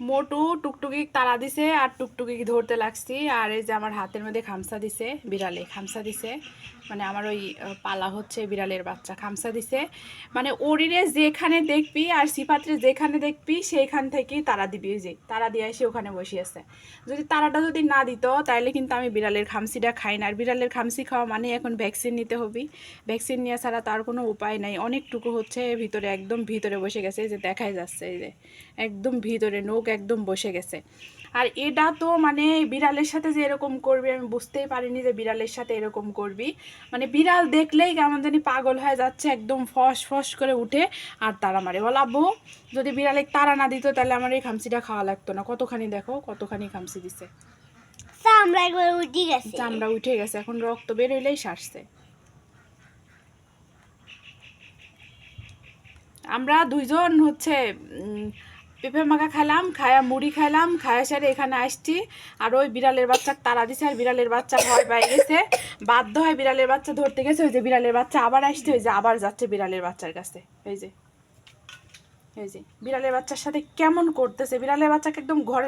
মোটু টুকটুকি তাড়া দিছে আর টুকটুকি ধরতে লাগছি। আর এই যে আমার হাতের মধ্যে খামসা দিছে, বিড়ালে খামসা দিছে, মানে আমার ওই পালা হচ্ছে বিড়ালের বাচ্চা খামসা দিছে। মানে ওরিরে যেখানে দেখবি আর সিফাতরে যেখানে দেখবি সেইখান থেকেই তারা দিবি, যে তারা দিয়ে এসে ওখানে বসে আছে। যদি তারাটা যদি না দিত তাহলে কিন্তু আমি বিড়ালের খামসিটা খাই না। আর বিড়ালের খামসি খাওয়া মানে এখন ভ্যাকসিন নিতে হবে, ভ্যাকসিন নেওয়া ছাড়া তার কোনো উপায় নাই। অনেকটুকু হচ্ছে ভিতরে, একদম ভিতরে বসে গেছে, এই যে দেখাই যাচ্ছে, এই যে একদম ভিতরে নোক একদম বসে গেছে। আর এটা তো মানে বিড়ালের সাথে যে এরকম করবি আমি বুঝতেই পারিনি যে বিড়ালের সাথে এরকম করবি। মানে বিড়াল দেখলেই কেমন জানি পাগল হয়ে যাচ্ছে, একদম ফস ফস করে উঠে আর তারা মারে। বল আব্বু, যদি বিড়ালে তারা না দিত তাহলে আমার এই খামসিটা খাওয়া লাগতো না। কতখানি দেখো, কতখানি খামসি দিছে, চামড়া একবার উঠে গেছে, চামড়া উঠে গেছে, এখন রক্ত বের হইলেই সারছে। আমরা দুইজন হচ্ছে পেঁপে মাখা খেলাম, খায়া মুড়ি খাইলাম, খায়া সেরে এখানে আসছি। আর ওই বিড়ালের বাচ্চা তাড়া দিছে, আর বিড়ালের বাচ্চা ভয় পেয়ে গেছে, বাধ্য হয় বিড়ালের বাচ্চা ধরতে গেছে। ওই যে বিড়ালের বাচ্চা আবার আসছে, ওই যে আবার যাচ্ছে বিড়ালের বাচ্চার কাছে। এই যে বিড়ালের বাচ্চার সাথে কেমন করতেছে, বিড়ালের বাচ্চাকে একদম ঘরে